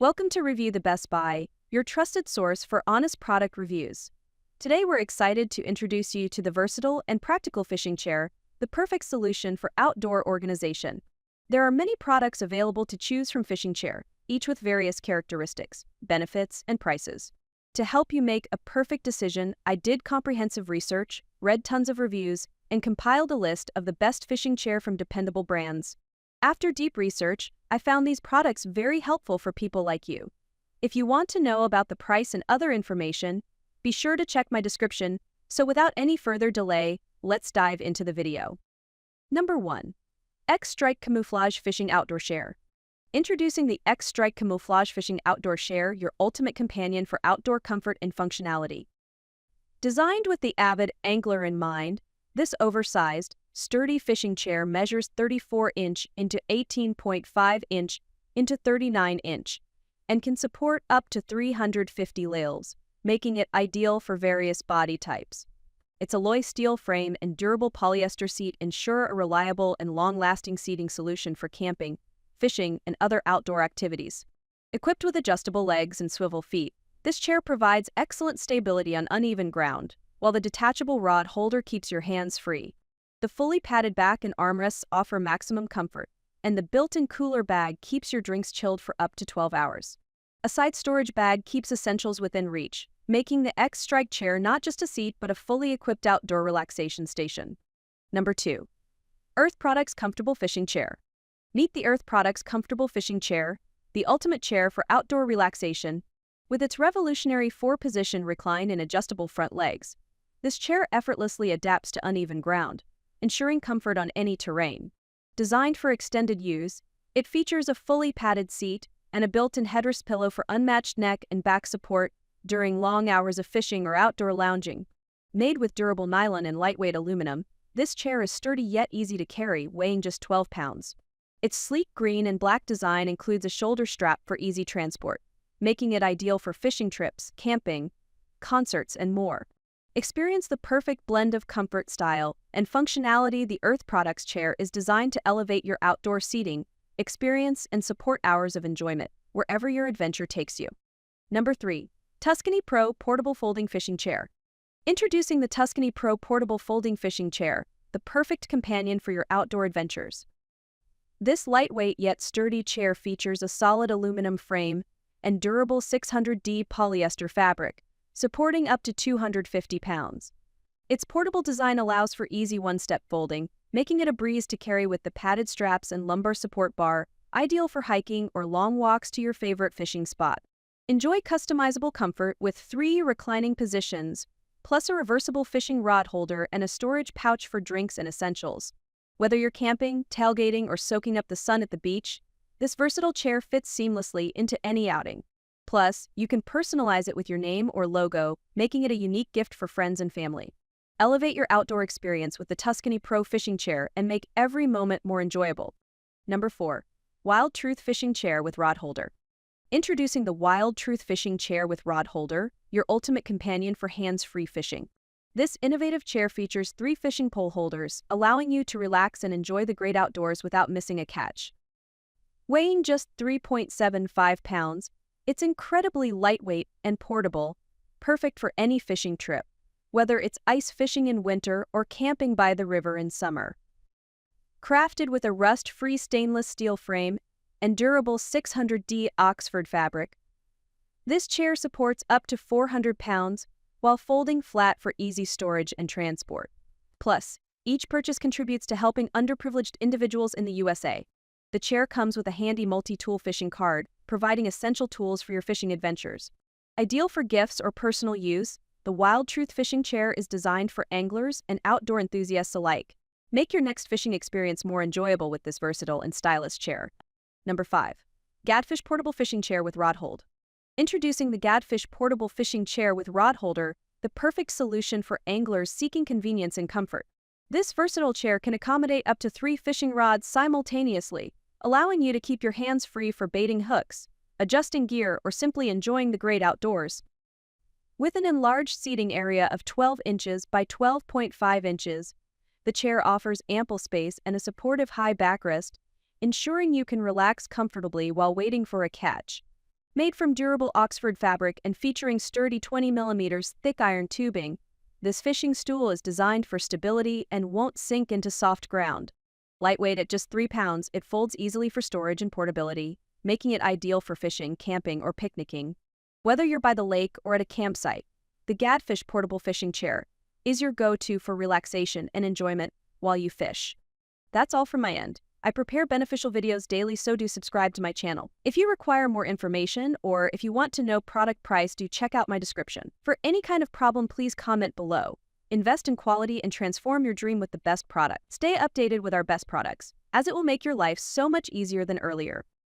Welcome to Review the Best Buy, your trusted source for honest product reviews. Today we're excited to introduce you to the versatile and practical fishing chair, the perfect solution for outdoor organization. There are many products available to choose from fishing chair, each with various characteristics, benefits, and prices. To help you make a perfect decision, I did comprehensive research, read tons of reviews, and compiled a list of the best fishing chair from dependable brands. After deep research, I found these products very helpful for people like you. If you want to know about the price and other information, be sure to check my description. So without any further delay, let's dive into the video. Number 1. X-Strike Camouflage Fishing Outdoor Chair. Introducing the X-Strike Camouflage Fishing Outdoor Chair, your ultimate companion for outdoor comfort and functionality. Designed with the avid angler in mind, this oversized, sturdy fishing chair measures 34-inch into 18.5-inch into 39-inch and can support up to 350 lils, making it ideal for various body types. Its alloy steel frame and durable polyester seat ensure a reliable and long-lasting seating solution for camping, fishing, and other outdoor activities. Equipped with adjustable legs and swivel feet, this chair provides excellent stability on uneven ground, while the detachable rod holder keeps your hands free. The fully padded back and armrests offer maximum comfort, and the built-in cooler bag keeps your drinks chilled for up to 12 hours. A side storage bag keeps essentials within reach, making the X-Strike chair not just a seat but a fully equipped outdoor relaxation station. Number 2. Earth Products Comfortable Fishing Chair. Meet the Earth Products Comfortable Fishing Chair, the ultimate chair for outdoor relaxation. With its revolutionary 4-position recline and adjustable front legs, this chair effortlessly adapts to uneven ground, ensuring comfort on any terrain. Designed for extended use, it features a fully padded seat and a built-in headrest pillow for unmatched neck and back support during long hours of fishing or outdoor lounging. Made with durable nylon and lightweight aluminum, this chair is sturdy yet easy to carry, weighing just 12 pounds. Its sleek green and black design includes a shoulder strap for easy transport, making it ideal for fishing trips, camping, concerts, and more. Experience the perfect blend of comfort, style, and functionality. The Earth Products chair is designed to elevate your outdoor seating experience and support hours of enjoyment wherever your adventure takes you. Number 3. Tuscany Pro Portable Folding Fishing Chair. Introducing the Tuscany Pro Portable Folding Fishing Chair, the perfect companion for your outdoor adventures. This lightweight yet sturdy chair features a solid aluminum frame and durable 600D polyester fabric, supporting up to 250 pounds. Its portable design allows for easy one-step folding, making it a breeze to carry with the padded straps and lumbar support bar, ideal for hiking or long walks to your favorite fishing spot. Enjoy customizable comfort with 3 reclining positions, plus a reversible fishing rod holder and a storage pouch for drinks and essentials. Whether you're camping, tailgating, or soaking up the sun at the beach, this versatile chair fits seamlessly into any outing. Plus, you can personalize it with your name or logo, making it a unique gift for friends and family. Elevate your outdoor experience with the Tuscany Pro Fishing Chair and make every moment more enjoyable. Number 4. Wild Truth Fishing Chair with Rod Holder. Introducing the Wild Truth Fishing Chair with Rod Holder, your ultimate companion for hands-free fishing. This innovative chair features 3 fishing pole holders, allowing you to relax and enjoy the great outdoors without missing a catch. Weighing just 3.75 pounds, it's incredibly lightweight and portable, perfect for any fishing trip, whether it's ice fishing in winter or camping by the river in summer. Crafted with a rust-free stainless steel frame and durable 600D Oxford fabric, this chair supports up to 400 pounds while folding flat for easy storage and transport. Plus, each purchase contributes to helping underprivileged individuals in the USA. The chair comes with a handy multi-tool fishing card, providing essential tools for your fishing adventures. Ideal for gifts or personal use, the Wild Truth Fishing Chair is designed for anglers and outdoor enthusiasts alike. Make your next fishing experience more enjoyable with this versatile and stylish chair. Number 5. GADFISH Portable Fishing Chair with Rod Hold. Introducing the GADFISH Portable Fishing Chair with Rod Holder, the perfect solution for anglers seeking convenience and comfort. This versatile chair can accommodate up to 3 fishing rods simultaneously, allowing you to keep your hands free for baiting hooks, adjusting gear, or simply enjoying the great outdoors. With an enlarged seating area of 12 inches by 12.5 inches, the chair offers ample space and a supportive high backrest, ensuring you can relax comfortably while waiting for a catch. Made from durable Oxford fabric and featuring sturdy 20 mm thick iron tubing, this fishing stool is designed for stability and won't sink into soft ground. Lightweight at just 3 pounds, it folds easily for storage and portability, making it ideal for fishing, camping, or picnicking. Whether you're by the lake or at a campsite, the GADFISH portable fishing chair is your go-to for relaxation and enjoyment while you fish. That's all from my end. I prepare beneficial videos daily, so do subscribe to my channel. If you require more information or if you want to know product price, do check out my description. For any kind of problem, please comment below. Invest in quality and transform your dream with the best product. Stay updated with our best products, as it will make your life so much easier than earlier.